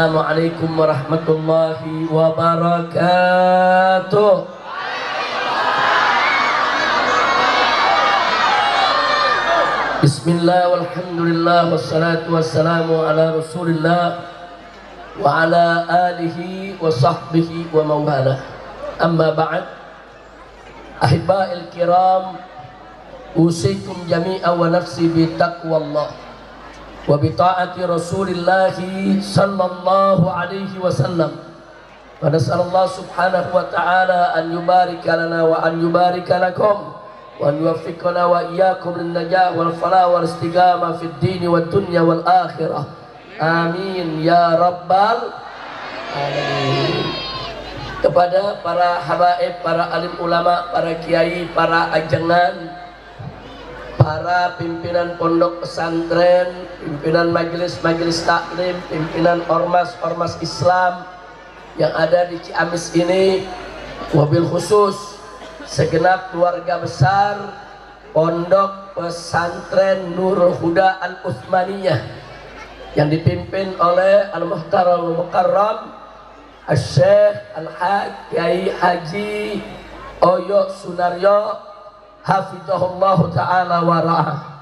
Assalamualaikum warahmatullahi wabarakatuh. Bismillah walhamdulillah wassalatu wassalamu ala rasulillah wa ala alihi wa sahbihi wa mawala. Amma ba'd. Ahibba'il kiram, usikum jami'a wa nafsi bi taqwallah wa bi ta'ati rasulillahi sallallahu alaihi wasallam. Wa nas'alullah subhanahu wa ta'ala an yubarika lana wa an yubarika lakum wa an yuwaffiqana wa iyyakum lin najah wal falah wal istiqamah fid din wad dunya wal akhirah. Amin ya rabbal alamin. Kepada para habaib, para alim ulama, para kiai, para ajengan, para pimpinan pondok pesantren, pimpinan majelis-majelis taklim, pimpinan ormas-ormas Islam yang ada di Ciamis ini, wabil khusus segenap keluarga besar pondok pesantren Nurul Huda Al-Uthmaniyah yang dipimpin oleh Al-Muhtaram Al-Mukarram Al-Syekh Al-Haj Kiai Haji Oyo Sunaryo hafizahullah ta'ala wa ra'ah.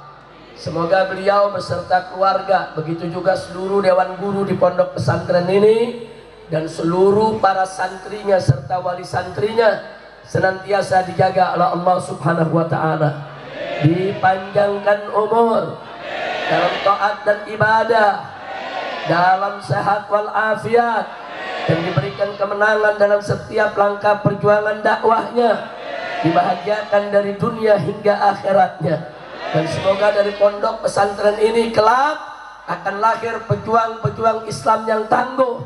Semoga beliau beserta keluarga, begitu juga seluruh dewan guru di pondok pesantren ini dan seluruh para santrinya serta wali santrinya senantiasa dijaga oleh Allah subhanahu wa ta'ala, dipanjangkan umur dalam taat dan ibadah, dalam sehat wal afiat, dan diberikan kemenangan dalam setiap langkah perjuangan dakwahnya, dibahagiakan dari dunia hingga akhiratnya. Dan semoga dari pondok pesantren ini kelak akan lahir pejuang-pejuang Islam yang tangguh,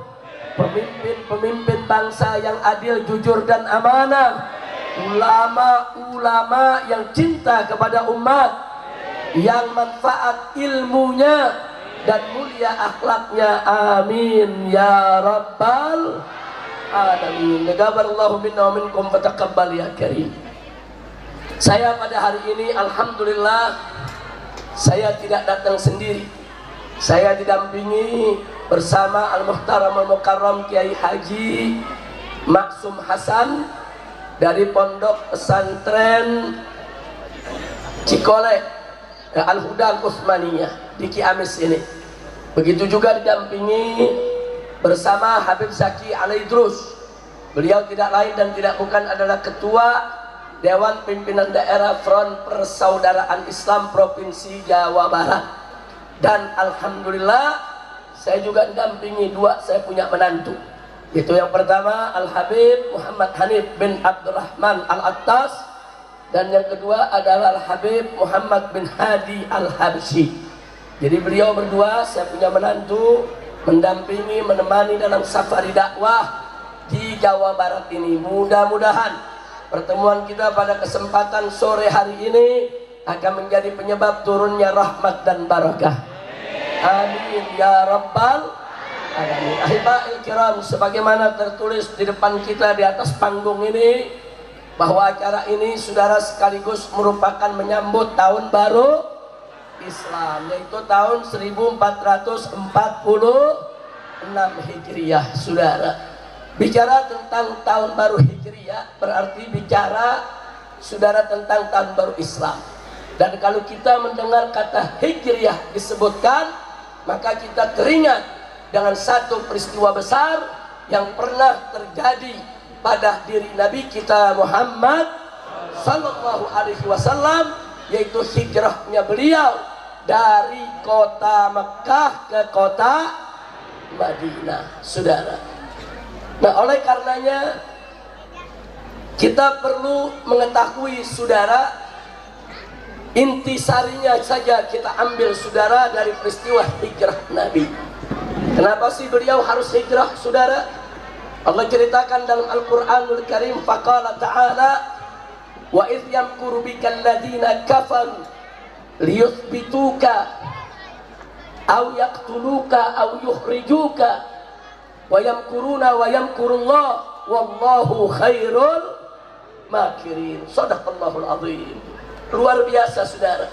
pemimpin-pemimpin bangsa yang adil, jujur dan amanah, ulama-ulama yang cinta kepada umat, yang manfaat ilmunya dan mulia akhlaknya. Amin ya rabbal alamin. Nagabarallahu minna wa minkum fataqabbal ya karim. Saya pada hari ini alhamdulillah saya tidak datang sendiri. Saya didampingi bersama Al-Muhtaram Al-Mukarram Kiai Haji Maksum Hasan dari pondok pesantren Cikole Al-Huda Al-Uthmaniyah di Ciamis ini. Begitu juga didampingi bersama Habib Zaki Alaidrus. Beliau tidak lain dan tidak bukan adalah Ketua Dewan Pimpinan Daerah Front Persaudaraan Islam Provinsi Jawa Barat. Dan alhamdulillah saya juga didampingi dua, saya punya menantu. Itu yang pertama Al-Habib Muhammad Hanif bin Abdurrahman Al-Attas, dan yang kedua adalah Al-Habib Muhammad bin Hadi Al-Habsyi. Jadi beliau berdua, saya punya menantu, mendampingi, menemani dalam safari dakwah di Jawa Barat ini. Mudah-mudahan pertemuan kita pada kesempatan sore hari ini akan menjadi penyebab turunnya rahmat dan barakah. Amin ya rabbal alamin. Ahiba'il kiram, sebagaimana tertulis di depan kita di atas panggung ini, bahwa acara ini saudara sekaligus merupakan menyambut tahun baru Islam, yaitu tahun 1446 Hijriah. Saudara, bicara tentang tahun baru Hijriah berarti bicara saudara tentang tahun baru Islam. Dan kalau kita mendengar kata Hijriah disebutkan, maka kita teringat dengan satu peristiwa besar yang pernah terjadi pada diri Nabi kita Muhammad sallallahu alaihi wasallam, yaitu hijrahnya beliau dari kota Mekah ke kota Madinah, saudara. Nah, oleh karenanya kita perlu mengetahui, saudara, intisarinya saja kita ambil, saudara, dari peristiwa hijrah Nabi. Kenapa sih beliau harus hijrah, saudara? Allah ceritakan dalam Al-Quranul Karim, faqala ta'ala wa idh yamkuru bikal ladhina kafaru liyuthbituka aw yaqtuluka aw yukhrijuka wa yamkuruna wa yamkurullah wallahu khairul makirin. Shadaqallahul azim. Luar biasa, saudara.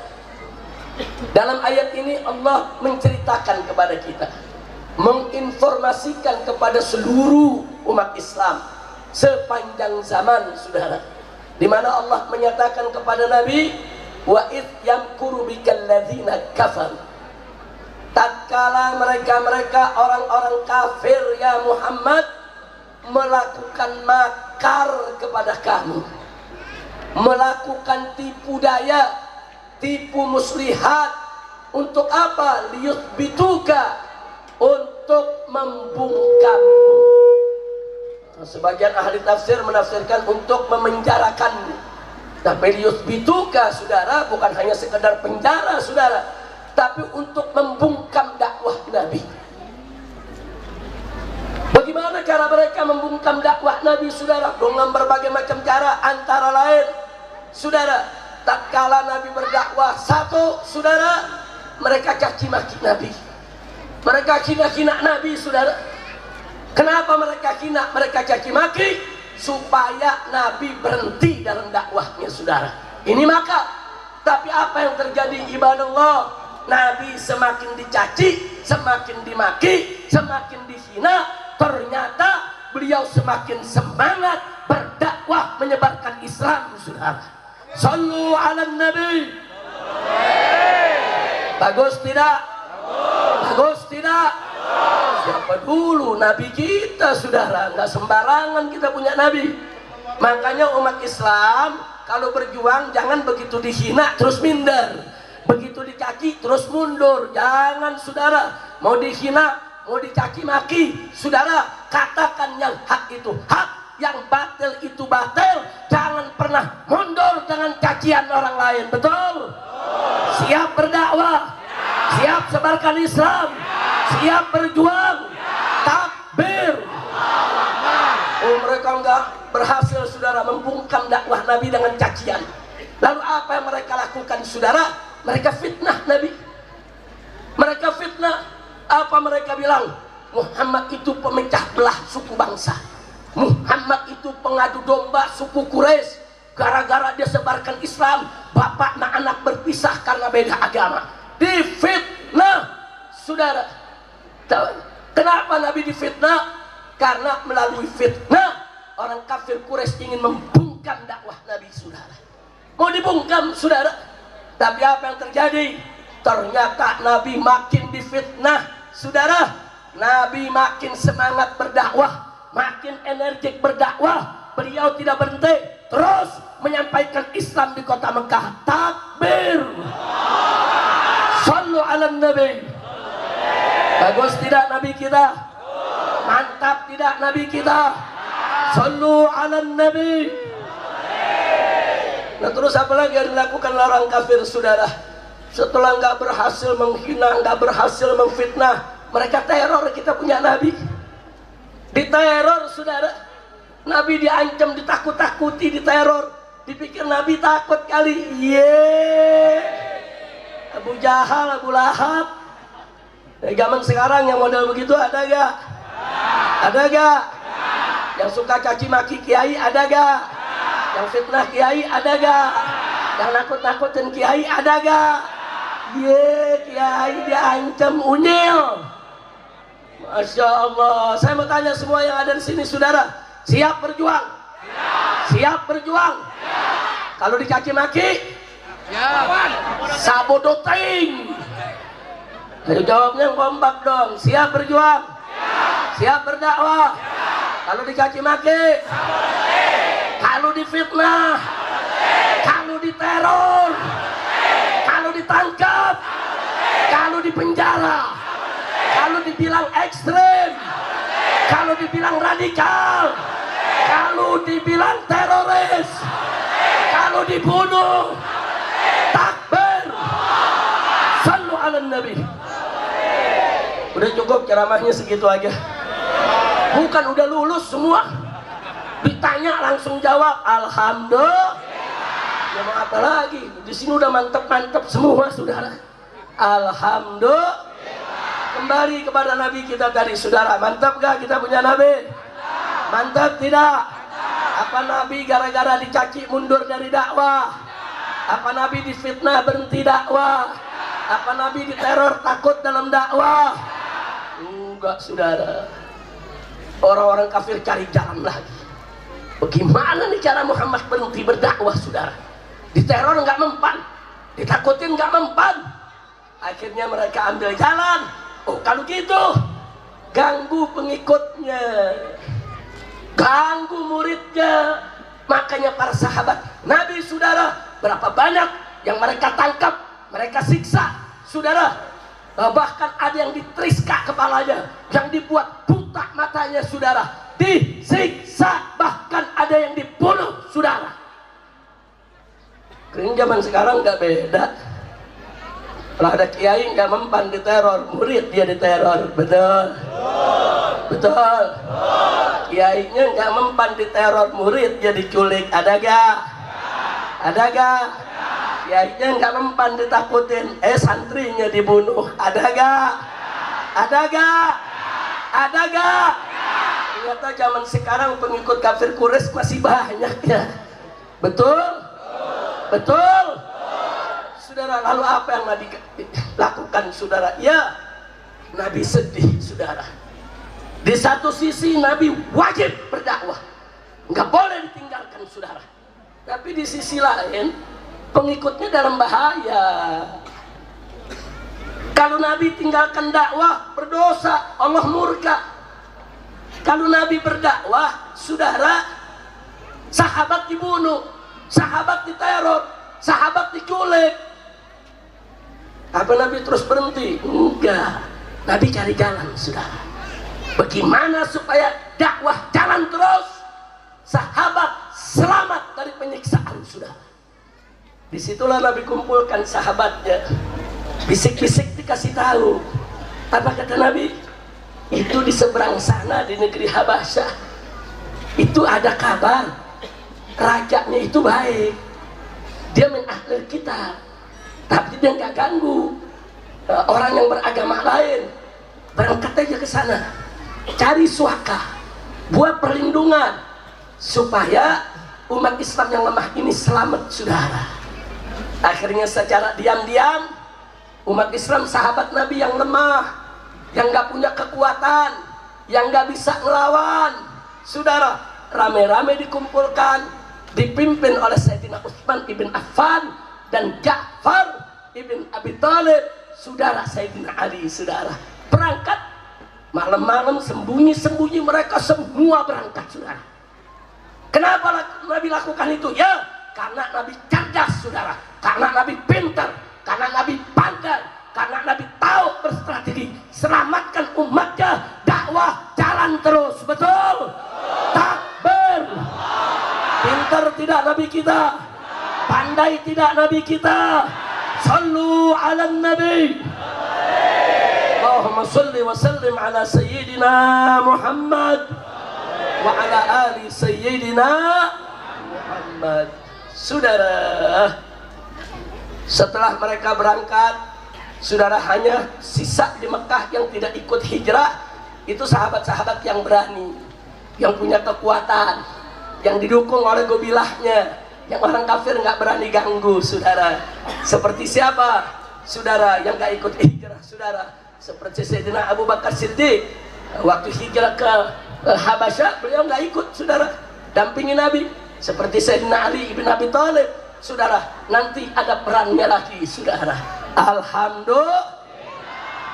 Dalam ayat ini Allah menceritakan kepada kita menginformasikan kepada seluruh umat Islam sepanjang zaman, saudara, di mana Allah menyatakan kepada Nabi, wa id yamkuru bikal ladzina kafar, tatkala mereka orang-orang kafir ya Muhammad melakukan makar kepada kamu, melakukan tipu daya, tipu muslihat. Untuk apa? Liyuthbituka, untuk membungkammu. Sebagian ahli tafsir menafsirkan untuk memenjarakanmu. Tapi liyuthbituka, saudara, bukan hanya sekedar penjara, saudara, tapi untuk membungkam dakwah Nabi. Bagaimana cara mereka membungkam dakwah Nabi, saudara? Dengan berbagai macam cara, antara lain, saudara, tatkala Nabi berdakwah, satu, saudara, mereka caci maki Nabi, mereka hina-hina Nabi, saudara. Kenapa mereka hina, mereka caci maki? Supaya Nabi berhenti dalam dakwahnya, saudara. Ini maka, tapi apa yang terjadi, ibadallah? Nabi semakin dicaci, semakin dimaki, semakin dihina. Ternyata beliau semakin semangat berdakwah menyebarkan Islam, saudara. Sallu ala Nabi. Bagus tidak? Bagus tidak? Siapa dulu Nabi kita, saudara? Nggak sembarangan kita punya Nabi. Makanya umat Islam kalau berjuang jangan begitu dihina terus minder, begitu dicaci terus mundur. Jangan, saudara. Mau dihina, mau dicaci maki, saudara, katakan yang hak itu hak, yang batil itu batil. Jangan pernah mundur dengan cacian orang lain. Betul? Siap berdakwah, siap sebarkan Islam, siap berjuang. Takbir. Oh, mereka enggak berhasil, saudara, membungkam dakwah Nabi dengan cacian. Lalu apa yang mereka lakukan, saudara? Mereka fitnah Nabi. Mereka fitnah. Apa mereka bilang? Muhammad itu pemecah belah suku bangsa. Muhammad itu pengadu domba suku Quraisy. Gara-gara dia sebarkan Islam, bapak dan anak berpisah karena beda agama. Difitnah, saudara. Kenapa Nabi difitnah? Karena melalui fitnah orang kafir Quraisy ingin membungkam dakwah Nabi, saudara. Mau dibungkam, saudara. Tapi apa yang terjadi? Ternyata Nabi makin difitnah, saudara. Nabi makin semangat berdakwah, makin energik berdakwah. Beliau tidak berhenti, terus menyampaikan Islam di kota Mekah. Takbir. Sallu ala Nabi. Bagus tidak Nabi kita? Mantap tidak Nabi kita? Sallu ala Nabi. Nah, terus apa lagi yang dilakukan orang kafir, saudara? Setelah nggak berhasil menghina, nggak berhasil memfitnah, mereka teror kita punya Nabi. Diteror, saudara. Nabi diancam, ditakut-takuti, diteror. Dipikir Nabi takut kali. Abu Jahal, Abu Lahab. Zaman sekarang yang model begitu ada gak? Ada gak? Yang suka caci maki kiai ada gak? Yang fitnah kiai ada gak? Yang nakut-nakutin kiai ada gak? Kiai diancam unyil. Masya Allah. Saya mau tanya semua yang ada di sini, saudara, siap berjuang? Siap berjuang? Kalau dicaci maki, sabodoting. Ayo jawabnya yang kompak dong. Siap berjuang? Siap berdakwah? Kalau dicaci maki, kalau difitnah, kalau diteror, kalau ditangkap, kalau dipenjara, kalau dibilang ekstrem, kalau dibilang radikal, kalau dibilang teroris, kalau dibunuh, takbir. Sallu ala Nabi. Udah cukup ceramahnya segitu aja. Bukan udah lulus semua, ditanya langsung jawab alhamdulillah. Ya mau apa lagi? Di sini udah mantep-mantep semua, saudara. Alhamdulillah. Kembali kepada Nabi kita tadi, saudara. Mantap gak kita punya Nabi? Mantap tidak? Apa Nabi gara-gara dicaci mundur dari dakwah? Apa Nabi difitnah berhenti dakwah? Apa Nabi diteror takut dalam dakwah? juga, saudara. Orang-orang kafir cari jalan lagi. Bagaimana nih cara Muhammad berhenti berdakwah, saudara? Diteror nggak mempan, ditakutin nggak mempan. Akhirnya mereka ambil jalan. Oh, kalau gitu ganggu pengikutnya, ganggu muridnya. Makanya para sahabat Nabi, saudara, berapa banyak yang mereka tangkap, mereka siksa, saudara. Bahkan ada yang diteriska kepalanya, yang dibuat buta matanya, saudara, disiksa, bahkan ada yang dibunuh, saudara. Kering zaman sekarang nggak beda. Kalau ada kiai nggak mempan diteror, murid dia diteror, betul? Betul. Kiainya nggak mempan diteror, murid dia diculik, ada gak? Ada gak? Kiainya nggak mempan ditakutin, santrinya dibunuh, ada gak? Ada gak? Ada gak? Ternyata zaman sekarang pengikut kafir Quraisy masih banyak ya. Betul? Betul? Saudara, lalu apa yang Nabi lakukan, saudara? Ya, Nabi sedih, saudara. Di satu sisi Nabi wajib berdakwah, nggak boleh ditinggalkan, saudara. Tapi di sisi lain pengikutnya dalam bahaya. Kalau Nabi tinggalkan dakwah, berdosa, Allah murka. Kalau Nabi berdakwah, saudara, sahabat dibunuh, sahabat diteror, sahabat diculik. Apa Nabi terus berhenti? Enggak. Nabi cari jalan, saudara. Bagaimana supaya dakwah jalan terus, sahabat selamat dari penyiksaan, saudara. Disitulah Nabi kumpulkan sahabatnya. Bisik-bisik dikasih tahu. Apa kata Nabi? Itu di seberang sana, di negeri Habasyah, itu ada kabar rajanya itu baik, dia min ahlil kitab, tapi dia nggak ganggu orang yang beragama lain. Berangkat aja ke sana, cari suaka, buat perlindungan supaya umat Islam yang lemah ini selamat, saudara. Akhirnya secara diam-diam umat Islam, sahabat Nabi yang lemah, yang nggak punya kekuatan, yang nggak bisa ngelawan, saudara, rame-rame dikumpulkan, dipimpin oleh Sayyidina Utsman ibn Affan dan Ja'far ibn Abi Thalib, saudara, Sayyidina Ali, saudara. Berangkat malam-malam, sembunyi-sembunyi mereka semua berangkat, saudara. Kenapa Nabi lakukan itu? Ya, karena Nabi cerdas, saudara, karena Nabi pintar, karena Nabi pandai, karena Nabi tahu berstrategi. Selamatkan umatnya, dakwah jalan terus, betul? Takbir. Pintar tidak Nabi kita, pandai tidak Nabi kita. Sallu ala Nabi. Allahumma salli wa sallim ala Sayyidina Muhammad wa ala ali Sayyidina Muhammad. Saudara, setelah mereka berangkat, saudara, hanya sisa di Mekah yang tidak ikut hijrah. Itu sahabat-sahabat yang berani, yang punya kekuatan, yang didukung oleh gobilahnya, yang orang kafir nggak berani ganggu, saudara. Seperti siapa, saudara, yang nggak ikut hijrah, saudara? Seperti Sayyidina Abu Bakar Siddiq, waktu hijrah ke Habasyah, beliau nggak ikut, saudara, dampingi Nabi. Seperti Sayyidina Ali ibn Abi Thalib, saudara, nanti ada perannya lagi, saudara. Alhamdulillah,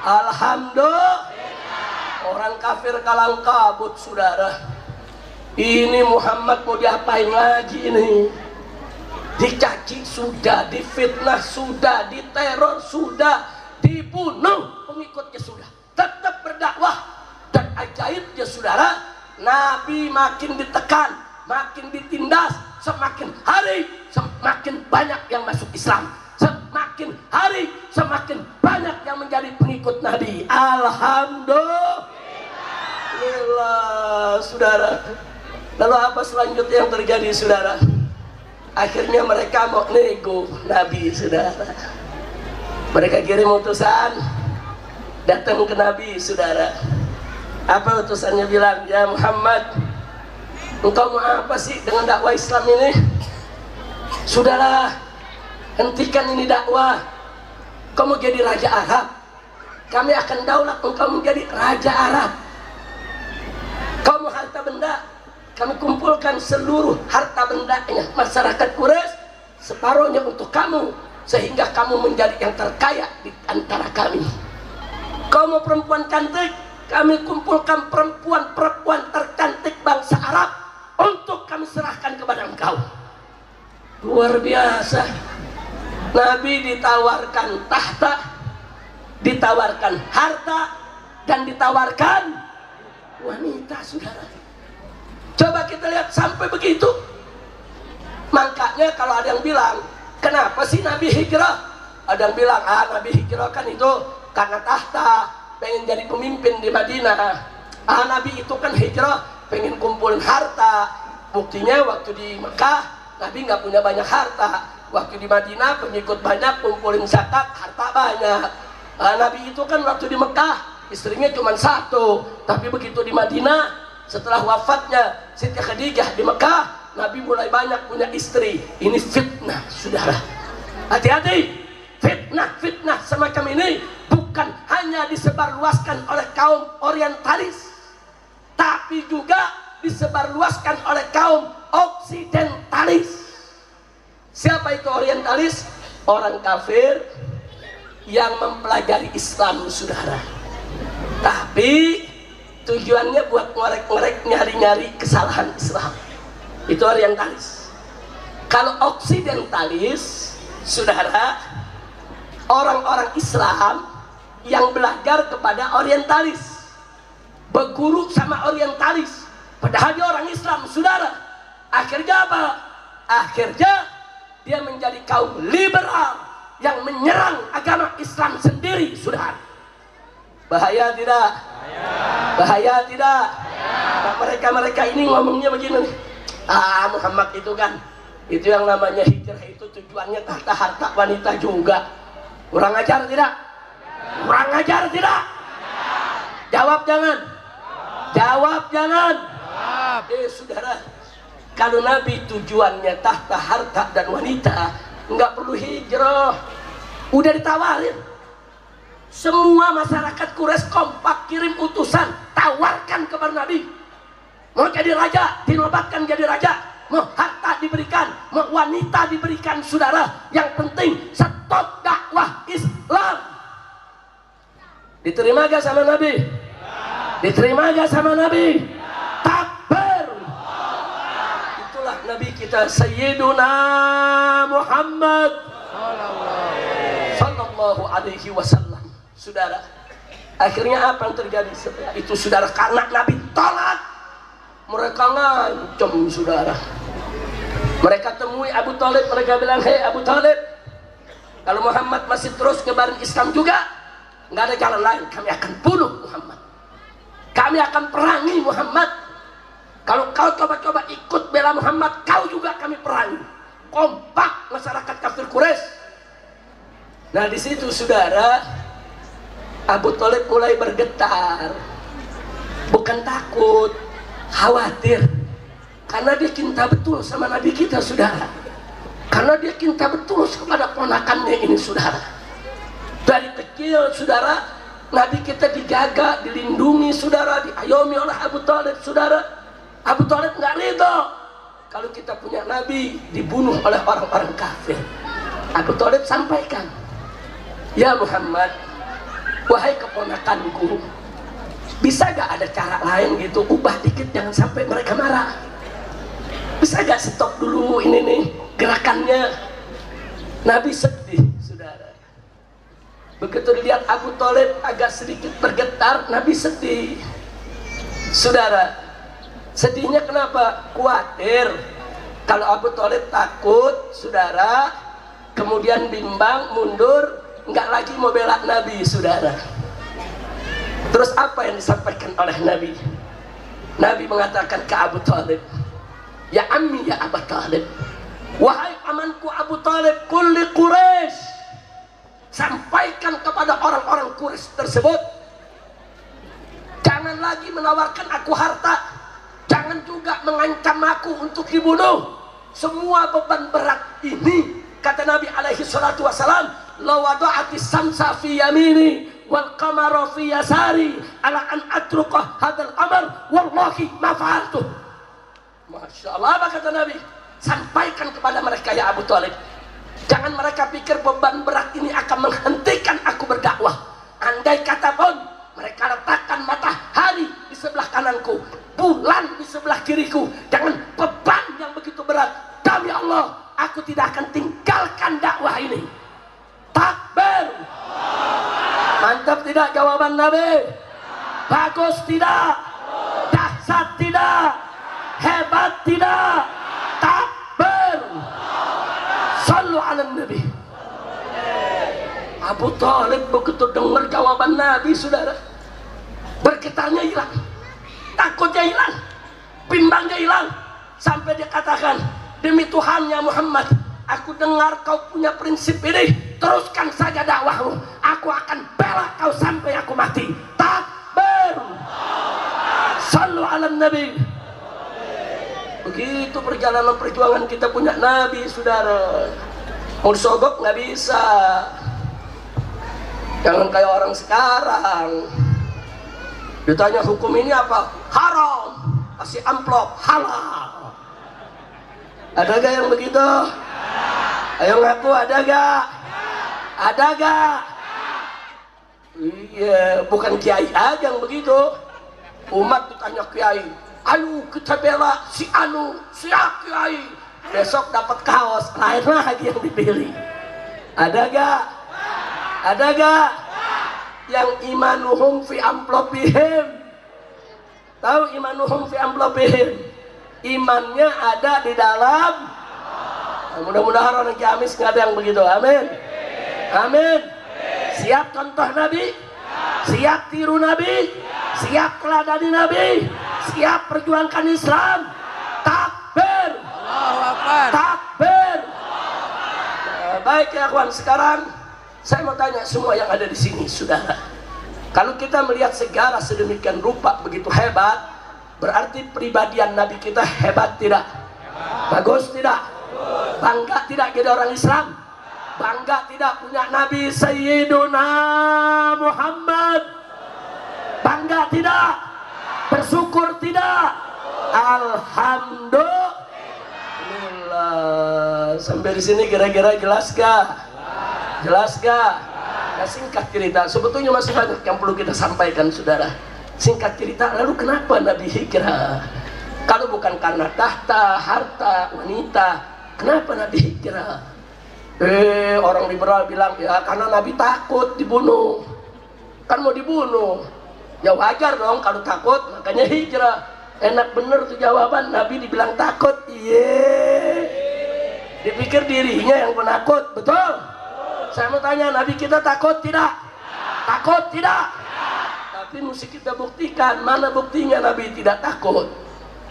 alhamdulillah. Orang kafir kalang kabut, saudara. Ini Muhammad mau diapain lagi ini? Dicaci sudah, difitnah sudah, diteror sudah, dibunuh pengikutnya sudah. Tetap berdakwah, dan ajaibnya, saudara, Nabi makin ditekan, makin ditindas, semakin hari semakin banyak yang masuk Islam, semakin hari semakin banyak yang menjadi pengikut Nabi. Alhamdulillah, saudara. Lalu apa selanjutnya yang terjadi, saudara? Akhirnya mereka mau nego Nabi, saudara. Mereka kirim utusan datang ke Nabi, saudara. Apa utusannya bilang? Ya Muhammad, engkau mau apa sih dengan dakwah Islam ini? Sudahlah, hentikan ini dakwah. Kau mau jadi raja Arab? kami akan daulat engkau menjadi raja Arab. Kau mau harta benda, kami kumpulkan seluruh harta bendanya masyarakat Quraisy, separuhnya untuk kamu, sehingga kamu menjadi yang terkaya di antara kami. Kau mau perempuan cantik, kami kumpulkan perempuan-perempuan tercantik bangsa Arab untuk kami serahkan kepada engkau. Luar biasa. Nabi ditawarkan tahta, ditawarkan harta, dan ditawarkan wanita, saudara. Coba kita lihat sampai begitu. Makanya kalau ada yang bilang, kenapa sih Nabi hijrah? Ada yang bilang, Nabi hijrah kan itu karena tahta, pengen jadi pemimpin di Madinah. Nabi itu kan hijrah pengen kumpulin harta. Buktinya waktu di Mekah Nabi nggak punya banyak harta, waktu di Madinah pengikut banyak, kumpulin zakat, harta banyak. Nabi itu kan waktu di Mekah istrinya cuma satu, tapi begitu di Madinah setelah wafatnya Siti Khadijah di Mekah, Nabi mulai banyak punya istri. Ini fitnah, saudara. Hati-hati. Fitnah semacam ini bukan hanya disebarluaskan oleh kaum orientalis, tapi juga disebarluaskan oleh kaum oksidentalis. Siapa itu orientalis? Orang kafir yang mempelajari Islam, saudara, tapi tujuannya buat ngorek-ngorek, nyari-nyari kesalahan Islam. Itu orientalis. Kalau oksidentalis, saudara, orang-orang Islam yang belajar kepada orientalis, berguru sama orientalis, padahal dia orang Islam, saudara. Akhirnya apa? Akhirnya dia menjadi kaum liberal yang menyerang agama Islam sendiri, saudara. Bahaya tidak? Bahaya tidak? Nah, mereka ini ngomongnya begini nih, Muhammad itu kan, itu yang namanya hijrah itu tujuannya harta wanita juga. Kurang ajar tidak? Kurang ajar tidak? Jawab jangan. Jawab jangan. Saudara, kalau Nabi tujuannya tahta, harta, dan wanita, nggak perlu hijrah. Udah ditawarin. Semua masyarakat Quraisy kompak kirim utusan, tawarkan kepada Nabi. Mau jadi raja, dinobatkan jadi raja. Mau harta diberikan, mau wanita diberikan, saudara. Yang penting stop dakwah Islam. Diterima gak sama Nabi? Diterima gak sama Nabi? Takbir. Itulah Nabi kita, Sayyiduna Muhammad Sallallahu Alaihi Wasallam. Saudara, akhirnya apa yang terjadi setelah itu, saudara? Karena Nabi tolak, mereka ngancam, saudara. Mereka temui Abu Thalib, mereka bilang, hei Abu Thalib, kalau Muhammad masih terus nyebarin Islam juga, nggak ada jalan lain, kami akan bunuh Muhammad, kami akan perangi Muhammad. Kalau kau coba-coba ikut bela Muhammad, kau juga kami perangi. Kompak masyarakat kafir Quraisy. Nah di situ, saudara, Abu Thalib mulai bergetar, bukan takut, khawatir, karena dia cinta betul sama Nabi kita, saudara. Karena dia cinta betul kepada ponakannya ini, saudara. Dari kecil, saudara, Nabi kita dijaga, dilindungi, saudara, diayomi oleh Abu Thalib, saudara. Abu Thalib nggak ridho kalau kita punya Nabi dibunuh oleh orang-orang kafir. Abu Thalib sampaikan, ya Muhammad, wahai keponakanku, bisa gak ada cara lain gitu, ubah dikit, jangan sampai mereka marah. Bisa gak stop dulu ini nih gerakannya? Nabi sedih, saudara. Begitu dilihat Abu Thalib agak sedikit bergetar, Nabi sedih, saudara. Sedihnya kenapa? Khawatir kalau Abu Thalib takut, saudara, kemudian bimbang, mundur, nggak lagi mau bela Nabi, saudara. Terus apa yang disampaikan oleh Nabi? Nabi mengatakan ke Abu Thalib, ya ammi ya Abu Thalib, wahai pamanku Abu Thalib, kulli Quraisy, sampaikan kepada orang-orang Quraisy tersebut, jangan lagi menawarkan aku harta, jangan juga mengancam aku untuk dibunuh. Semua beban berat ini, kata Nabi alaihi salatu wassalam, la wada'ati samsa fi yamini wal qamara fi yasari ala an atruqa hadzal amr wallahi ma fa'altu. Masya Allah, apa kata Nabi? Sampaikan kepada mereka ya Abu Thalib, jangan mereka pikir beban berat ini akan menghentikan aku berdakwah. Andai kata pun mereka letakkan matahari di sebelah kananku, bulan di sebelah kiriku, dengan beban yang begitu berat, demi Allah aku tidak akan tinggalkan dakwah ini. Takbir. Mantap tidak jawaban Nabi? Bagus tidak? Dahsyat tidak? Hebat tidak? Takbir. Sallu ala Nabi. Abu Thalib begitu dengar jawaban Nabi, saudara, bergetarnya hilang, takutnya hilang, bimbangnya hilang, sampai dia katakan, demi Tuhannya Muhammad, aku dengar kau punya prinsip ini, teruskan saja dakwahmu, aku akan bela kau sampai aku mati. Takbir. Sallu ala Nabi. Begitu perjalanan perjuangan kita punya Nabi, saudara. Mau disogok nggak bisa. Jangan kayak orang sekarang, ditanya hukum ini apa? Haram. Kasih amplop, halal. Ada gak yang begitu? Ayo ngaku, ada gak? Ada gak? Iya, bukan kiai aja yang begitu. Umat ditanya kiai, ayo kita bela si anu, siap kiai. Besok dapat kaos, lain lagi yang dipilih. Ada gak? Ada gak? Yang imanuhum fi amplopihim. Tahu imanuhum fi amplopihim? Imannya ada di dalam. Nah, mudah-mudahan orang Ciamis nggak ada yang begitu. Amin. Amin. Siap contoh Nabi? Siap tiru Nabi? Siap teladani Nabi? Siap perjuangkan Islam? Takbir. Allahu Akbar. Takbir. Nah, baik ya kawan, sekarang saya mau tanya semua yang ada di sini, saudara. Kalau kita melihat segara sedemikian rupa begitu hebat, berarti pribadian Nabi kita hebat tidak? Bagus tidak? Bangga tidak jadi orang Islam? Bangga tidak punya Nabi Sayyiduna Muhammad? Bangga tidak? Bersyukur tidak? Alhamdulillah. Sampai di sini kira-kira jelas gak? Jelas gak? Nah, singkat cerita, sebetulnya masih banyak yang perlu kita sampaikan, saudara. Singkat cerita, lalu kenapa Nabi hijrah? Kalau bukan karena tahta, harta, wanita, kenapa Nabi hijrah? Orang liberal bilang, ya karena Nabi takut dibunuh. Kan mau dibunuh, ya wajar dong kalau takut, makanya hijrah. Enak bener tuh jawaban, Nabi dibilang takut. Iya, dipikir dirinya yang penakut, betul? Saya mau tanya, Nabi kita takut tidak? Takut tidak? Tapi mesti kita buktikan, mana buktinya Nabi tidak takut?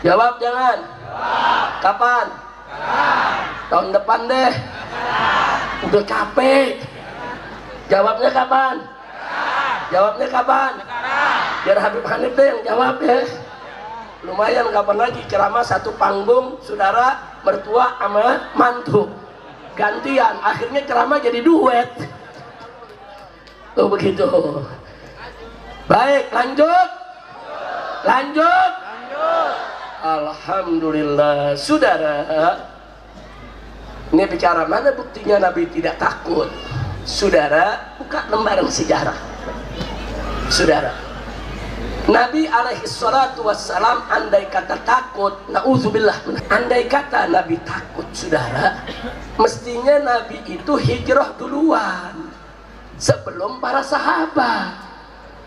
Jawab jangan. Kapan? Tahun depan deh. Udah capek. Jawabnya kapan? Jawabnya kapan? Biar Habib Hanif deh yang jawab ya. Lumayan, kapan lagi ceramah satu panggung, saudara, mertua sama mantu. Gantian, akhirnya ceramah jadi duet. Tuh begitu. Baik, lanjut. Lanjut. Alhamdulillah, saudara. Ini bicara mana buktinya Nabi tidak takut? Saudara, buka lembaran sejarah. Saudara, Nabi alaihi salatu wassalam andai kata takut, na'udzubillah, andai kata Nabi takut, saudara, mestinya Nabi itu hijrah duluan sebelum para sahabat.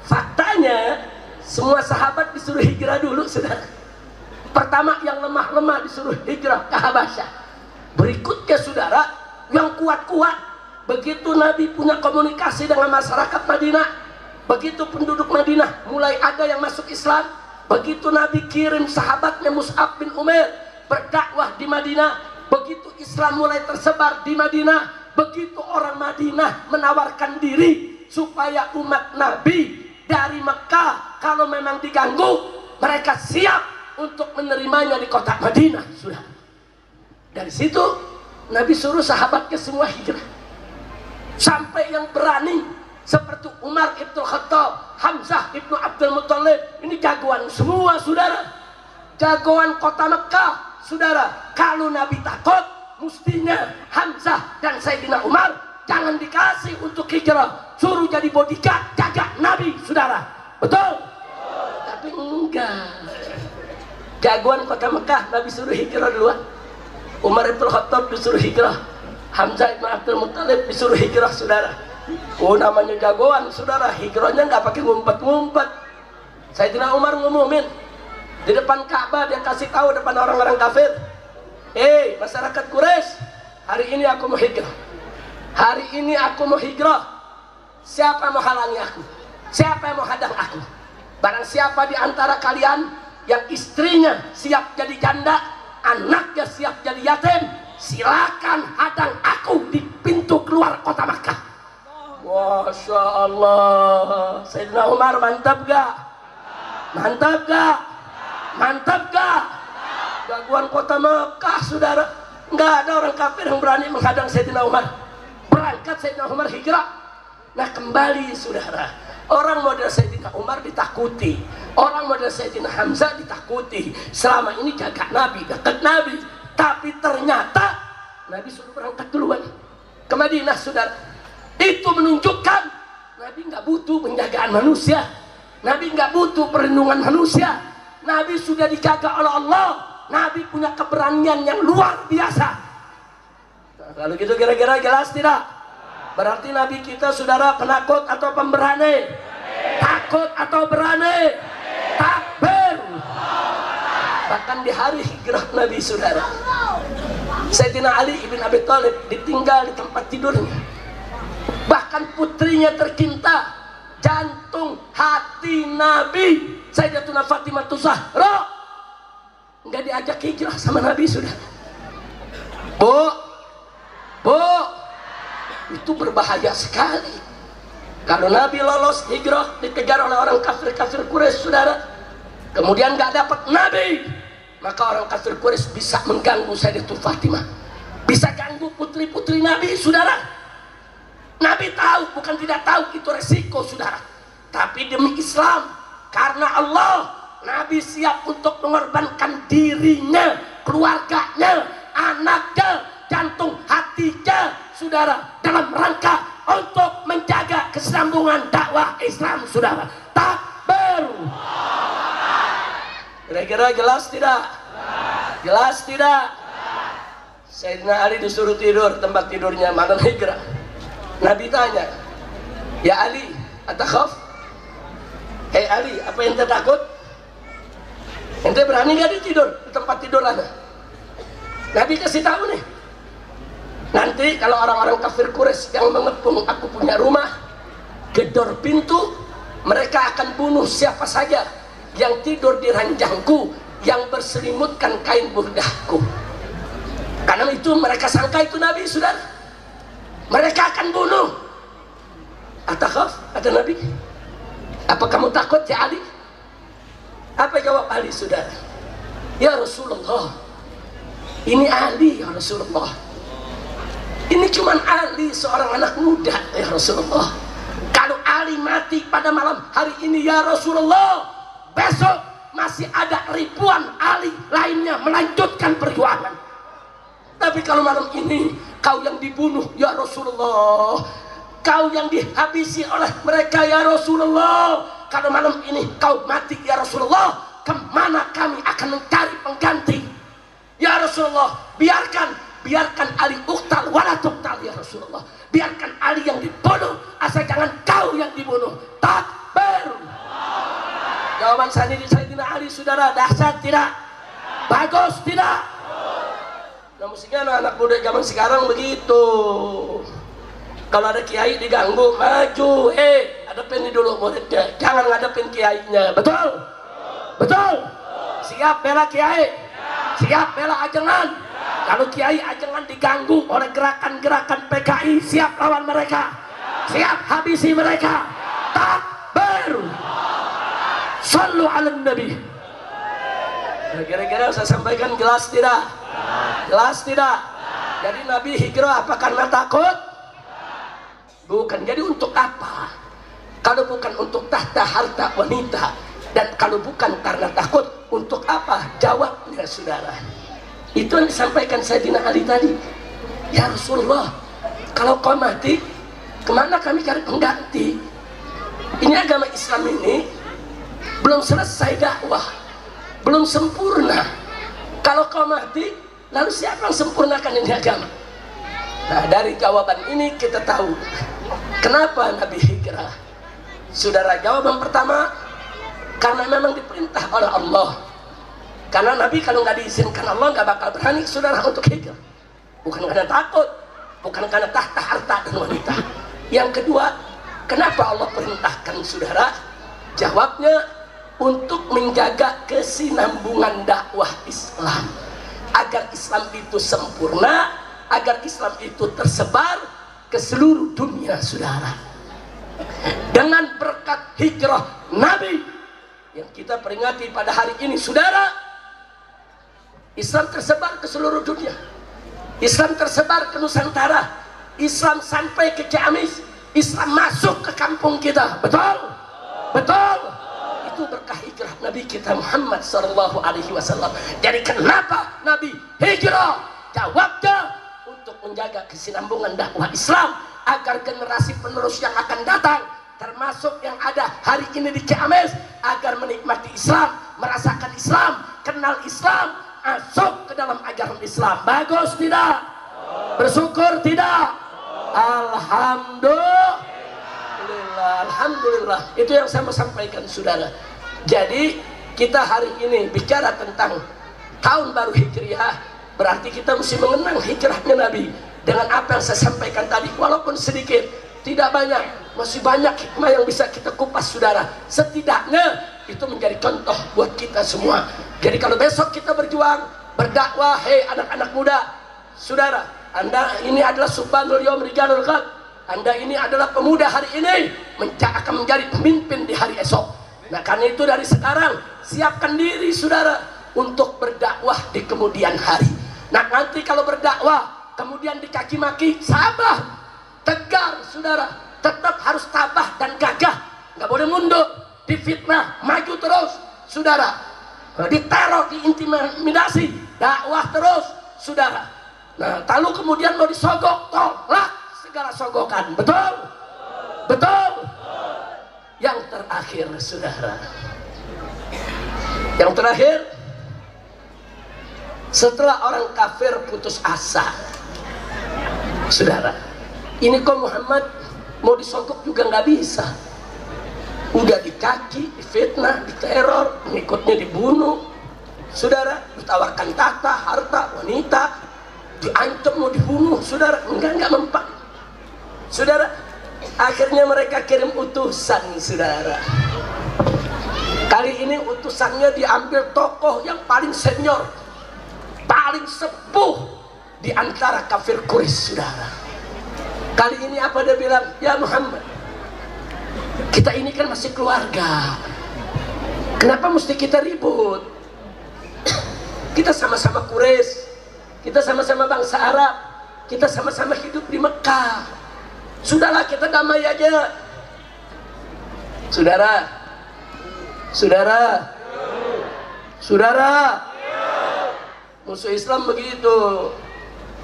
Faktanya semua sahabat disuruh hijrah dulu, saudara. Pertama yang lemah-lemah disuruh hijrah ke Habasyah. Berikutnya, saudara, yang kuat-kuat. Begitu Nabi punya komunikasi dengan masyarakat Madinah, begitu penduduk Madinah mulai ada yang masuk Islam, begitu Nabi kirim sahabatnya Mus'ab bin Umair berdakwah di Madinah, begitu Islam mulai tersebar di Madinah, begitu orang Madinah menawarkan diri supaya umat Nabi dari Mekah kalau memang diganggu, mereka siap untuk menerimanya di kota Madinah. Sudah dari situ Nabi suruh sahabatnya semua hijrah, sampai yang berani seperti Umar ibn Khattab, Hamzah ibn Abdul Muttalib. Ini jagoan semua, saudara. Jagoan kota Mekah, saudara. Kalau Nabi takut, mestinya Hamzah dan Sayyidina Umar jangan dikasih untuk hijrah, suruh jadi bodyguard jaga Nabi, saudara. Betul? Tapi enggak. Jagoan kota Mekah, Nabi suruh hijrah duluan. Umar ibn Khattab disuruh hijrah, Hamzah ibn Abdul Muttalib disuruh hijrah, saudara. Oh, namanya jagoan, saudara. Hijrahnya nggak pakai ngumpet-ngumpet. Sayyidina Umar ngumumin di depan Ka'bah, dia kasih tahu depan orang-orang kafir, masyarakat Quraisy, hari ini aku mau hijrah. Hari ini aku mau hijrah. Siapa mau halangi aku? Siapa yang mau hadang aku? Barang siapa di antara kalian yang istrinya siap jadi janda, anaknya siap jadi yatim, silakan hadang aku di pintu keluar kota Makkah. Masya Allah. Sayyidina Umar mantap gak? Mantap gak? Mantap gak? Jagoan kota Mekah, saudara. Nggak ada orang kafir yang berani menghadang Sayyidina Umar. Berangkat Sayyidina Umar hijrah. Nah, kembali, saudara. Orang model Sayyidina Umar ditakuti, orang model Sayyidina Hamzah ditakuti. Selama ini jaga Nabi, dekat Nabi. Tapi ternyata Nabi suruh berangkat duluan ke Madinah, saudara. Itu menunjukkan Nabi nggak butuh penjagaan manusia. Nabi nggak butuh perlindungan manusia. Nabi sudah dijaga oleh Allah. Nabi punya keberanian yang luar biasa. Nah, kalau gitu kira-kira jelas tidak? Berarti Nabi kita, saudara, penakut atau pemberani? Takut atau berani? Takbir. Bahkan di hari hijrah Nabi, saudara, Sayyidina Ali ibn Abi Thalib ditinggal di tempat tidurnya. Bahkan putrinya tercinta, jantung hati Nabi, Sayyidatuna Fatimah Zahra, nggak diajak hijrah sama Nabi, saudara. Bu, itu berbahaya sekali. Kalau Nabi lolos hijrah, dikejar oleh orang kafir Quraisy, saudara, kemudian nggak dapat Nabi, maka orang kafir Quraisy bisa mengganggu Sayyidatuna Fatimah, bisa ganggu putri-putri Nabi, saudara. Nabi tahu, bukan tidak tahu, itu resiko, saudara. Tapi demi Islam, karena Allah, Nabi siap untuk mengorbankan dirinya, keluarganya, anaknya, jantung hatinya, saudara, dalam rangka untuk menjaga kesambungan dakwah Islam, saudara. Takbir. Kira-kira jelas tidak? Jelas tidak? Sayyidina Ali disuruh tidur, tempat tidurnya malam hijrah. Nabi tanya, ya Ali, atakhaf? Hei Ali, apa yang ente takut? Ente berani gak tidur di tempat tidur Anda? Nabi kasih tahu nih, nanti kalau orang-orang kafir Quraisy yang mengepung aku punya rumah, gedor pintu, mereka akan bunuh siapa saja yang tidur di ranjangku, yang berselimutkan kain burdahku. Karena itu mereka sangka itu Nabi, saudara. Mereka akan bunuh. Atakhaf? Kata Nabi. Apa kamu takut, ya Ali? Apa jawab Ali, saudara? Ya Rasulullah, ini Ali, ya Rasulullah. Ini cuman Ali, seorang anak muda, ya Rasulullah. Kalau Ali mati pada malam hari ini, ya Rasulullah, besok masih ada ribuan Ali lainnya melanjutkan perjuangan. Tapi kalau malam ini kau yang dibunuh, ya Rasulullah, kau yang dihabisi oleh mereka, ya Rasulullah, kalau malam ini kau mati, ya Rasulullah, kemana kami akan mencari pengganti? Ya Rasulullah, biarkan Ali uktal wala tuktal, ya Rasulullah. Biarkan Ali yang dibunuh, asal jangan kau yang dibunuh. Takbir. Jawaban Sayyidina Ali, saudara, dahsyat tidak? Bagus tidak? Nah, mestinya anak muda zaman sekarang begitu. Kalau ada kiai diganggu, maju, hadapin dulu muridnya, jangan ngadepin kiainya. Betul? Betul? Siap bela kiai? Siap bela ajengan? Kalau kiai ajengan diganggu oleh gerakan-gerakan PKI, siap lawan mereka? Siap habisi mereka? Takbir. Sallu ala Nabi. Kira-kira saya sampaikan jelas tidak? Jelas tidak? Jadi Nabi hijrah apa karena takut? Bukan. Jadi untuk apa? Kalau bukan untuk tahta, harta, wanita, dan kalau bukan karena takut, untuk apa? Jawabnya saudara. Itu yang disampaikan Sayyidina Ali tadi. Ya Rasulullah, kalau kau mati, kemana kami cari pengganti? Ini agama Islam ini belum selesai dakwah, belum sempurna. Kalau kau mati, lalu siapa yang sempurnakan ini agama? Nah, dari jawaban ini kita tahu kenapa Nabi hijrah. Saudara, jawaban pertama, karena memang diperintah oleh Allah. Karena Nabi kalau nggak diizinkan Allah nggak bakal berani saudara untuk hijrah. Bukan karena takut, bukan karena tahta, harta, dan wanita. Yang kedua, kenapa Allah perintahkan saudara? Jawabnya, untuk menjaga kesinambungan dakwah Islam, agar Islam itu sempurna, agar Islam itu tersebar ke seluruh dunia saudara. Dengan berkat hijrah Nabi yang kita peringati pada hari ini saudara, Islam tersebar ke seluruh dunia. Islam tersebar ke Nusantara. Islam sampai ke Ciamis. Islam masuk ke kampung kita. Betul? Betul? Itu berkah hijrah Nabi kita Muhammad SAW. Jadi kenapa Nabi hijrah? Jawabnya, untuk menjaga kesinambungan dakwah Islam, agar generasi penerus yang akan datang, termasuk yang ada hari ini di Ciamis, agar menikmati Islam, merasakan Islam, kenal Islam, masuk ke dalam ajaran Islam. Bagus tidak? Bersyukur tidak? Alhamdulillah. Alhamdulillah. Itu yang saya mau sampaikan saudara. Jadi kita hari ini bicara tentang tahun baru Hijriah, berarti kita mesti mengenang hijrahnya Nabi. Dengan apa yang saya sampaikan tadi, walaupun sedikit, tidak banyak, masih banyak hikmah yang bisa kita kupas saudara. Setidaknya itu menjadi contoh buat kita semua. Jadi kalau besok kita berjuang, berdakwah, hei anak-anak muda, saudara, Anda ini adalah subhanul yawm rijalul ghad. Anda ini adalah pemuda hari ini, akan menjadi pemimpin di hari esok. Nah karena itu dari sekarang, siapkan diri saudara untuk berdakwah di kemudian hari. Nah nanti kalau berdakwah kemudian dicaci maki, sabar, tegar saudara, tetap harus tabah dan gagah, nggak boleh mundur, difitnah, maju terus saudara, diteror, diintimidasi, dakwah terus saudara. Nah lalu kemudian mau disogok, tolak segala sogokan. Betul? Betul? Yang terakhir saudara, yang terakhir, setelah orang kafir putus asa saudara, ini kok Muhammad mau disogok juga nggak bisa. Udah dicaci, difitnah, diteror, pengikutnya dibunuh saudara, ditawarkan tahta, harta, wanita, diancam mau dibunuh saudara, enggak mempan saudara. Akhirnya mereka kirim utusan saudara. Kali ini utusannya diambil tokoh yang paling senior, paling sepuh di antara kafir Quraisy saudara. Kali ini apa dia bilang? Ya Muhammad, kita ini kan masih keluarga, kenapa mesti kita ribut? Kita sama-sama Quraisy, kita sama-sama bangsa Arab, kita sama-sama hidup di Mekah. Sudahlah kita damai aja saudara. Saudara, saudara, musuh Islam begitu.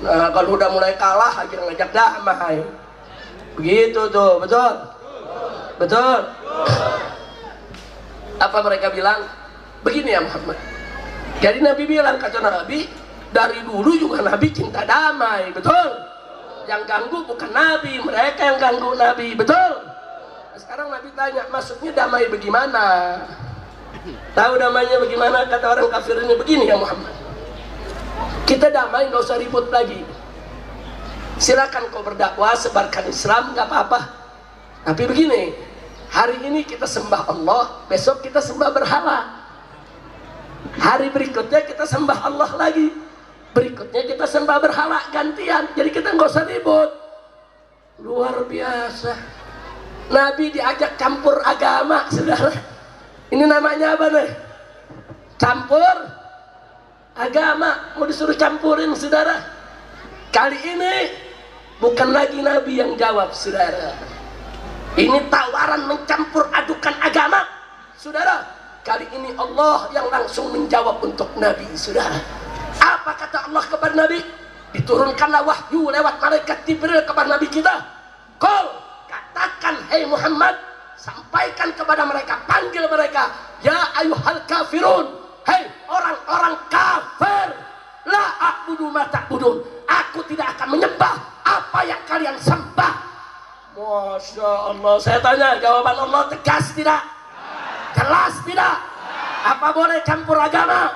Nah kalau udah mulai kalah aja ngajak damai, begitu tuh. Betul? Betul? Apa mereka bilang? Begini ya Muhammad, jadi Nabi bilang, kata Nabi, dari dulu juga Nabi cinta damai. Betul? Yang ganggu bukan Nabi, mereka yang ganggu Nabi. Betul? Nah, sekarang Nabi tanya, maksudnya damai bagaimana? Tahu damainya bagaimana? Kata orang kafir ini, begini ya Muhammad, kita damai, nggak usah ribut lagi. Silakan kau berdakwah, sebarkan Islam, nggak apa-apa. Tapi begini, hari ini kita sembah Allah, besok kita sembah berhala, hari berikutnya kita sembah Allah lagi, berikutnya kita sembah berhala, gantian. Jadi kita nggak usah ribut. Luar biasa, Nabi diajak campur agama saudara. Ini namanya apa nih? Campur agama, mau disuruh campurin saudara. Kali ini bukan lagi Nabi yang jawab saudara, Ini tawaran mencampur adukan agama. Saudara, kali ini Allah yang langsung menjawab untuk Nabi. Saudara, apa kata Allah kepada Nabi? Diturunkanlah wahyu lewat malaikat Jibril kepada Nabi kita. Qul, katakan hai Muhammad, sampaikan kepada mereka, panggil mereka, ya ayyuhal kafirun, hai orang-orang kafir, la a'budu ma ta'budun, aku tidak akan menyembah apa yang kalian sembah. Masya Allah, saya tanya, jawaban Allah tegas tidak? Jelas tidak? Apa boleh campur agama?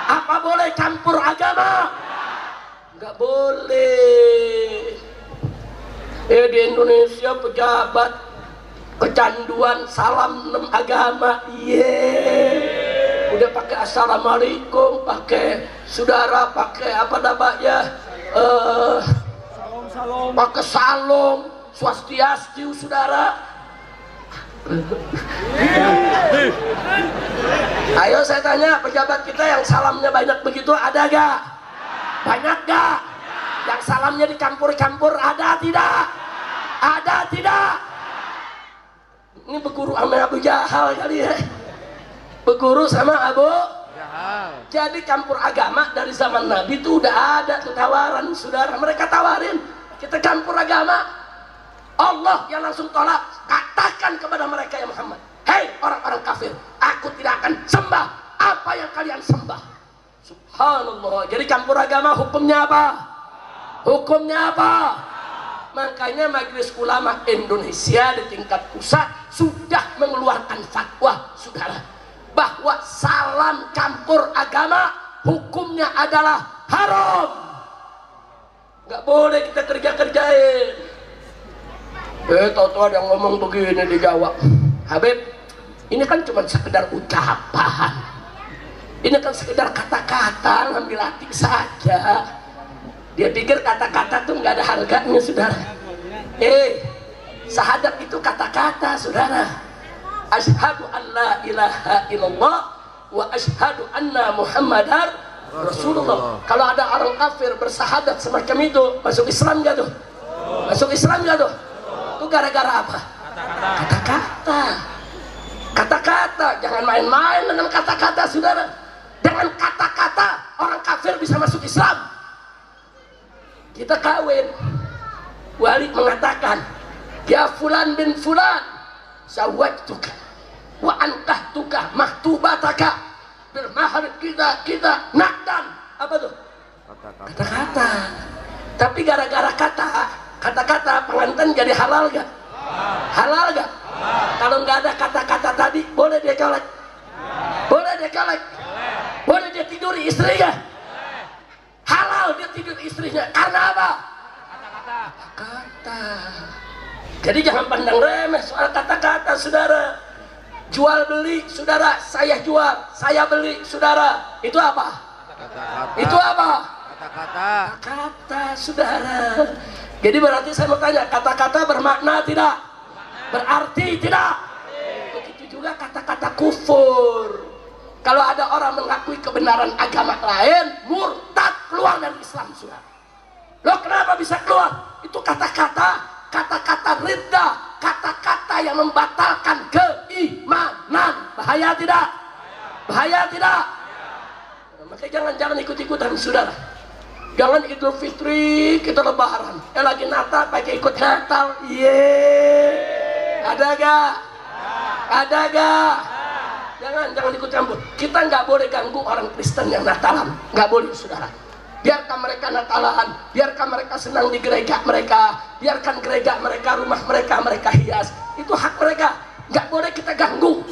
Apa boleh campur agama? Enggak boleh. Di Indonesia pejabat kecanduan salam 6 agama. Udah pakai assalamualaikum, pakai saudara, pakai apa namanya, pakai salam, swastiastu saudara. Ayo saya tanya, pejabat kita yang salamnya banyak begitu ada gak? Banyak gak? Yang salamnya dicampur-campur ada tidak? Ada tidak? Ini berguru sama Abu Jahal kali ya. Berguru sama Abu Jahal. Jadi campur agama dari zaman Nabi itu udah ada tawaran, saudara. Mereka tawarin kita campur agama. Allah yang langsung tolak, katakan kepada mereka ya Muhammad, hei orang-orang kafir, aku tidak akan sembah apa yang kalian sembah. Subhanallah. Jadi campur agama hukumnya apa? Hukumnya apa? Makanya Majelis Ulama Indonesia di tingkat pusat sudah mengeluarkan fatwa, saudara, bahwa salam campur agama hukumnya adalah haram. Nggak boleh kita kerja-kerjain. Tahu-tahu ada yang ngomong begini dijawab, Habib, ini kan cuma sekedar ucapan, ini kan sekedar kata-kata, ngambil hati saja. Dia pikir kata-kata tuh nggak ada harganya, saudara. Syahadat itu kata-kata, saudara. Asyhadu an la ilaha illallah wa asyhadu anna muhammadar rasulullah. Kalau ada orang kafir bersahadat semacam itu, masuk Islam gak tuh? Masuk Islam gak tuh? Itu gara-gara apa? Kata-kata. Kata-kata. Jangan main-main dengan kata-kata, saudara. Dengan kata-kata orang kafir bisa masuk Islam. Kita kawin, wali mengatakan, ya fulan bin fulan, zawajtuka wa ankahtuka mahtubataka bil mahar kita nakdan. Apa tuh? Kata-kata. Tapi gara-gara kata-kata pengantin jadi halal gak? Halal gak? Kalau nggak ada kata-kata tadi, boleh dia colek? Boleh dia colek? Boleh dia tiduri istrinya? Halal dia tidur istrinya. Karena apa? Kata. Jadi jangan pandang remeh soal kata-kata, saudara. Jual beli, saudara. Saya jual, saya beli, saudara. Itu apa? Kata-kata. Itu apa? Kata-kata, saudara. Jadi berarti saya mau tanya, kata-kata bermakna tidak? Berarti tidak? Begitu juga kata-kata kufur. Kalau ada orang mengakui kebenaran agama lain, murtad, keluar dari Islam, saudara. Loh, kenapa bisa keluar? Itu kata-kata ridha, kata-kata yang membatalkan keimanan. Bahaya tidak? Bahaya tidak? Makanya jangan ikut-ikutan, saudara. Jangan Idul Fitri kita lebaran, lagi Natal pakai ikut Natal. Ada gak? Ada gak? Jangan ikut campur. Kita nggak boleh ganggu orang Kristen yang Natalan, nggak boleh, saudara. Biarkan mereka Natalan, biarkan mereka senang di gereja mereka, biarkan gereja mereka, rumah mereka hias. Itu hak mereka, nggak boleh kita ganggu.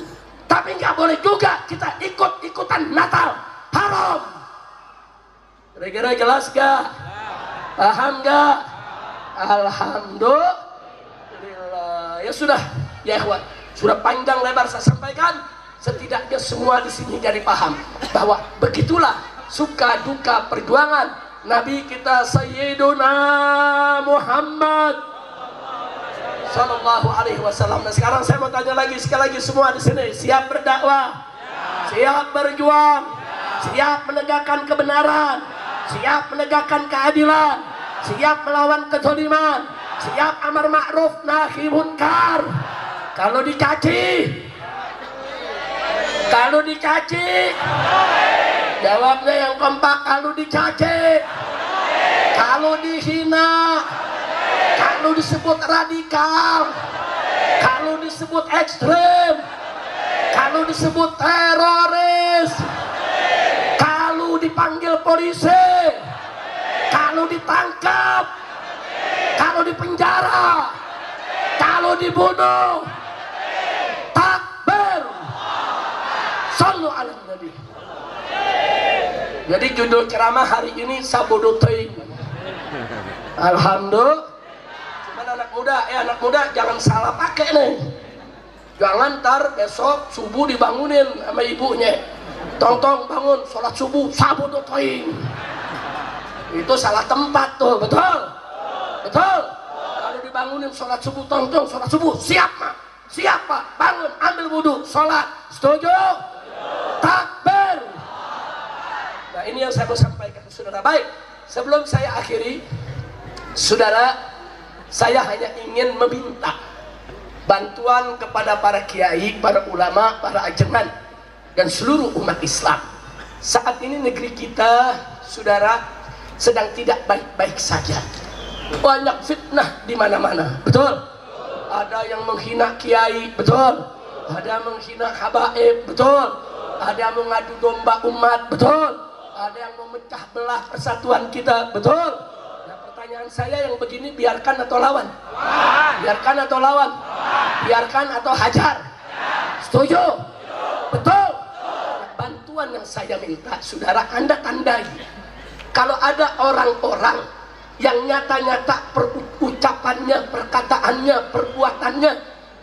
Tapi nggak boleh juga kita ikut-ikutan Natal, haram. Kira-kira jelas gak? Paham gak? Alhamdulillah. Ya sudah, ya ikhwan, sudah panjang lebar saya sampaikan. Setidaknya semua di sini jadi paham bahwa begitulah suka duka perjuangan Nabi kita Sayyiduna Muhammad Sallallahu Alaihi Wasallam. Nah sekarang saya mau tanya lagi sekali lagi, semua di sini siap berdakwah, siap berjuang, siap menegakkan kebenaran, siap menegakkan keadilan, siap melawan kezaliman, Siap amar ma'ruf nahi munkar. Kalau dicaci, jawabnya yang kompak. Kalau dicaci, kalau dihina, kalau disebut radikal, kalau disebut ekstrem, kalau disebut teroris, kalau dipanggil polisi, kalau ditangkap, kalau dipenjara, kalau dibunuh, takbir, sallu ala nabi. Jadi judul ceramah hari ini sabodo teuing. Alhamdulillah. Cuman anak muda jangan salah pakai nih. Jangan ntar besok subuh dibangunin sama ibunya. Tong bangun sholat subuh sabodo teuing. Itu salah tempat tuh, betul? Betul. Kalau dibangunin sholat subuh, tong sholat subuh, siap mak, siap pak, bangun, ambil wudhu, sholat, setuju? Takbir. Nah ini yang saya mau sampaikan, saudara. Baik, sebelum saya akhiri, saudara, saya hanya ingin meminta bantuan kepada para kiai, para ulama, para ajengan, dan seluruh umat Islam. Saat ini negeri kita, saudara, sedang tidak baik-baik saja. Banyak fitnah di mana-mana, betul? Ada yang menghina kiai, betul? Ada menghina habaib, betul? Ada yang mengadu domba umat, betul? Ada yang memecah belah persatuan kita, betul? Nah pertanyaan saya yang begini, biarkan atau lawan? Biarkan atau lawan? Biarkan atau hajar? Setuju? Betul? Nah, bantuan yang saya minta, saudara, Anda tandai. Kalau ada orang-orang yang nyata-nyata ucapannya, perkataannya, perbuatannya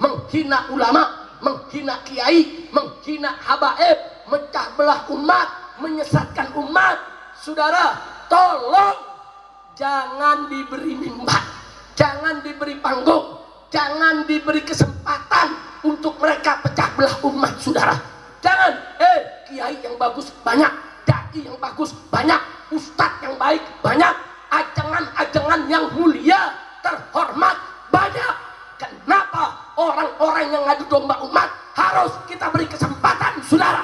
menghina ulama, menghina kiai, menghina habaib, mecah belah umat, menyesatkan umat, saudara, tolong jangan diberi mimbar, jangan diberi panggung, jangan diberi kesempatan untuk mereka pecah belah umat, saudara. Jangan, kiai yang bagus banyak, dai yang bagus banyak, ustadz yang baik banyak, ajengan-ajengan yang mulia, terhormat banyak. Kenapa orang-orang yang ngadu domba umat harus kita beri kesempatan, saudara?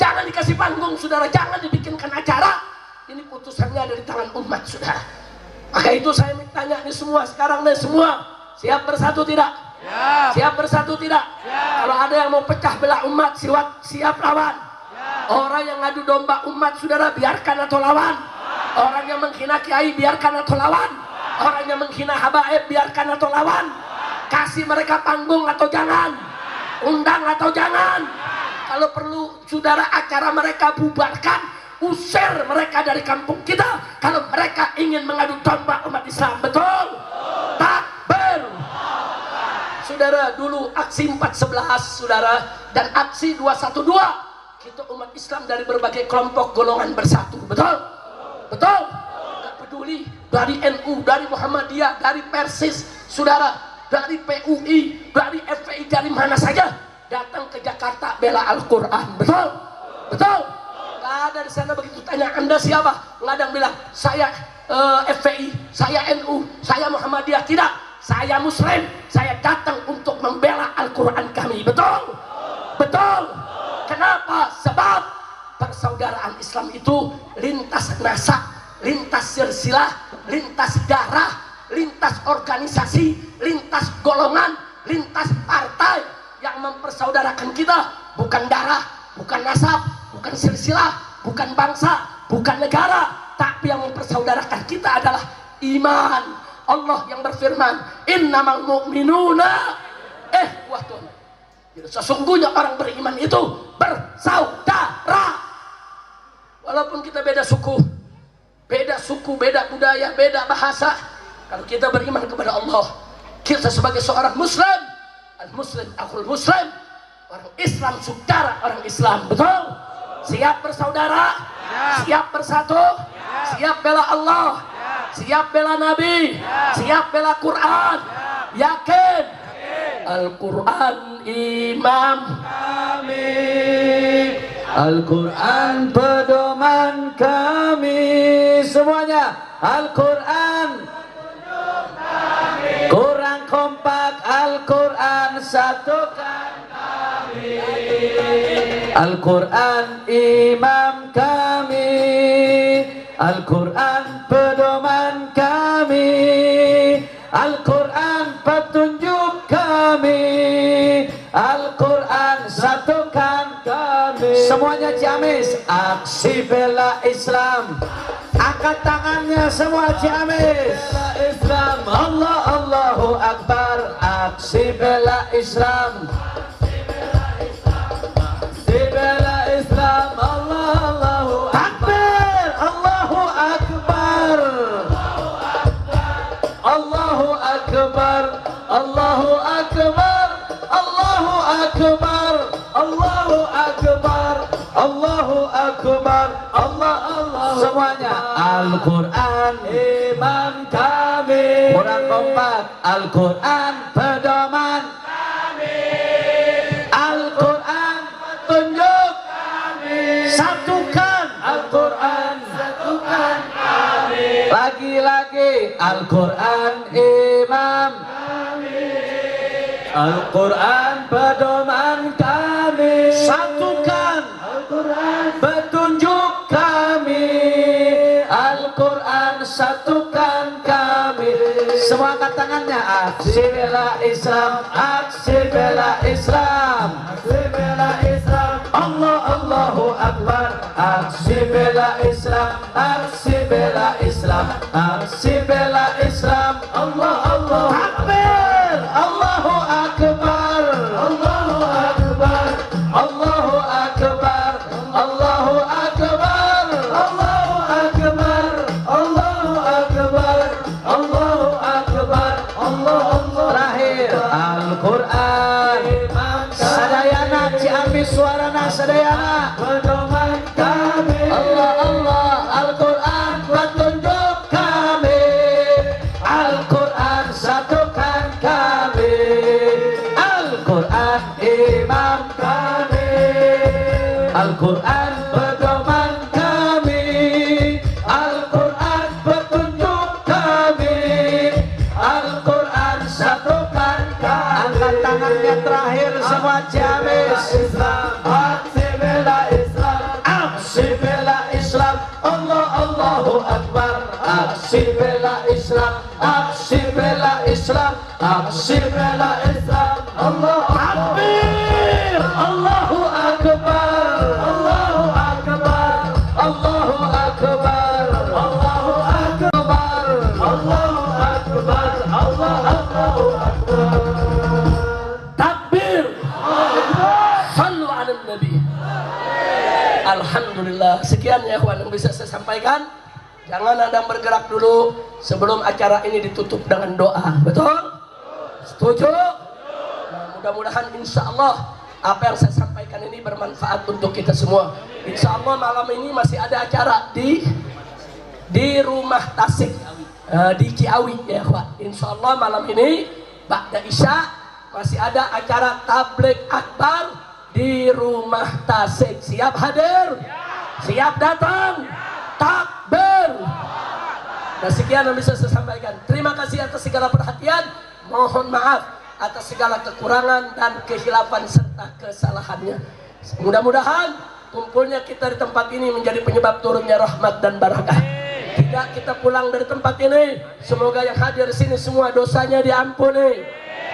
Jangan dikasih panggung, saudara. Jangan dibikinkan acara. Ini putusannya dari tangan umat, saudara. Maka itu saya tanya nih semua sekarang nih semua, siap bersatu tidak? Ya. Siap bersatu tidak? Ya. Kalau ada yang mau pecah belah umat, siap lawan. Ya. Orang yang ngadu domba umat, saudara, biarkan atau lawan? Orang yang menghina kiai, biarkan atau lawan? Orang yang menghina habaib, biarkan atau lawan? Kasih mereka panggung atau jangan? Undang atau jangan? Kalau perlu, saudara, acara mereka bubarkan, usir mereka dari kampung kita. Kalau mereka ingin mengadu domba umat Islam, betul? Takbir. Saudara, dulu aksi 411, saudara, dan aksi 212, kita umat Islam dari berbagai kelompok golongan bersatu, betul? Betul? Gak peduli dari NU, dari Muhammadiyah, dari Persis, saudara, dari PUI, dari FPI, dari mana saja datang ke Jakarta bela Al-Quran, betul? Betul? Gak ada di sana begitu tanya Anda siapa, nggak ada yang bilang saya FPI, saya NU, saya Muhammadiyah. Tidak, saya Muslim, saya datang untuk membela Al-Quran kami, betul? Betul? Kenapa? Sebab persaudaraan Islam itu lintas nasab, lintas silsilah, lintas darah, lintas organisasi, lintas golongan, lintas partai. Yang mempersaudarakan kita bukan darah, bukan nasab, bukan silsilah, bukan bangsa, bukan negara, tapi yang mempersaudarakan kita adalah iman. Allah yang berfirman, innamal mu'minuna ikhwatun. Sesungguhnya orang beriman itu bersaudara. Walaupun kita beda suku, beda budaya, beda bahasa, kalau kita beriman kepada Allah, kita sebagai seorang Muslim, al-Muslim akhul Muslim, orang Islam saudara orang Islam, betul? Siap bersaudara, siap bersatu, siap bela Allah, siap bela Nabi, siap bela Quran, yakin Al-Quran imam kami, Al-Quran pedoman kami, semuanya Al-Quran satukan kami. Al-Quran imam kami, Al-Quran pedoman kami, Al-Quran petunjuk kami, Al-Quran satukan kami. Semuanya Ciamis, aksi bela Islam. Angkat tangannya semua Ciamis. Islam, Allah Allahu Akbar. Aksi bela Islam. Aksi bela Islam, Allah Allahu Akbar. Allahu Akbar. Allahu Akbar. Allahu Akbar. Allahu Akbar. Allahu Akbar. Allahu Akbar. Allah Allah. Semuanya Al-Quran imam kami. Kurang kompak. Al-Quran pedoman kami. Al-Quran petunjuk kami. Satukan Al-Quran satukan kami. Lagi-lagi Al-Quran imam kami. Al-Quran pedoman kami. Satukan Al-Quran petunjuk kami. Al-Quran satukan kami. Semua angkat tangannya. Aksi bela Islam. Aksi bela Islam. Aksi bela Islam. Allah Allahu Akbar. Aksi bela Islam. Aksi bela Islam. Aksi bela Islam. Allah Allah Akbar. Allahu Akbar. Allahu Akbar. Allahu Akbar. Allahu Akbar. Allahu Akbar. Allahu Akbar. Allahu Akbar. Allah Allah. Terakhir Al-Quran sadayana Ciamis suarana sadayana pedoman kami. Allah Allah. Al-Quran petunjuk kami. Al-Quran satukan kami. Al-Quran imam kami. Al-Quran pedoman kami. Al-Quran petunjuk kami. Al-Quran satukan kami. Angkat tangannya terakhir semua Ciamis. Aksi bela Islam. Aksi bela Islam. Allah Allahu Akbar. Aksi bela Islam. Aksi bela Islam. Aksi bela Islam. Allah Akbar. Allahu Akbar. Allahu Akbar. Allahu Akbar. Allahu Akbar. Allahu Akbar. Allahu Akbar. Takbir. Sallu ala Nabi. Alhamdulillah. Sekian ya kawan yang bisa saya sampaikan. Jangan Anda bergerak dulu sebelum acara ini ditutup dengan doa. Betul? Setuju? Nah, mudah-mudahan insya Allah apa yang saya sampaikan ini bermanfaat untuk kita semua. Insya Allah malam ini masih ada acara di rumah Tasik, di Ciawi ya kawan. Insya Allah malam ini ba'da Isya masih ada acara tabligh akbar di rumah Tasik. Siap hadir? Siap datang? Takbir. Nah, sekian yang bisa saya sampaikan. Terima kasih atas segala perhatian. Mohon maaf atas segala kekurangan dan kehilafan serta kesalahannya. Mudah-mudahan kumpulnya kita di tempat ini menjadi penyebab turunnya rahmat dan barakah. Tidak kita pulang dari tempat ini, semoga yang hadir di sini semua dosanya diampuni,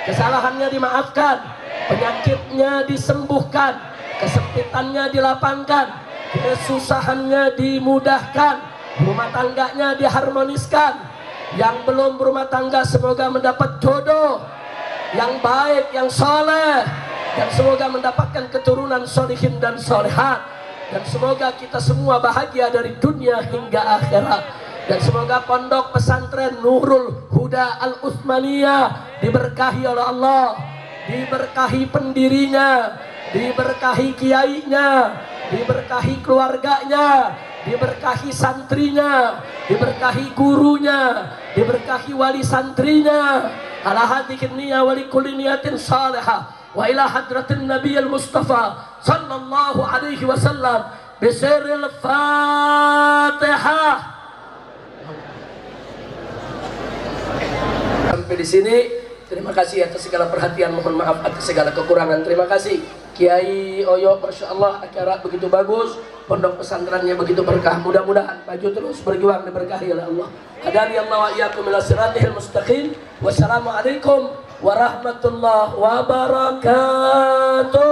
kesalahannya dimaafkan, penyakitnya disembuhkan, kesempitannya dilapangkan, kesusahannya dimudahkan, rumah tangganya diharmoniskan. Yang belum berumah tangga semoga mendapat jodoh yang baik, yang soleh, dan semoga mendapatkan keturunan solihin dan solehat, dan semoga kita semua bahagia dari dunia hingga akhirat. Dan semoga pondok pesantren Nurul Huda Al-Utsmaniyah diberkahi oleh Allah, diberkahi pendirinya, diberkahi kiainya, diberkahi keluarganya, diberkahi santrinya, diberkahi gurunya, diberkahi wali santrinya. Ala hadhihi niyya wa likulli niyatin salihah wa ila hadratin nabiyil mustafa sallallahu alaihi wasallam bisirril Fatihah. Sampai di sini Terima kasih atas segala perhatian, mohon maaf atas segala kekurangan. Terima kasih Kiai Oyo, Masya Allah acara begitu bagus, pondok pesantrennya begitu berkah. Mudah-mudahan maju terus berjuang diberkahi oleh Allah. Hadani Allah wa iyyakum ila siratal mustaqim. Wassalamualaikum warahmatullahi wabarakatuh.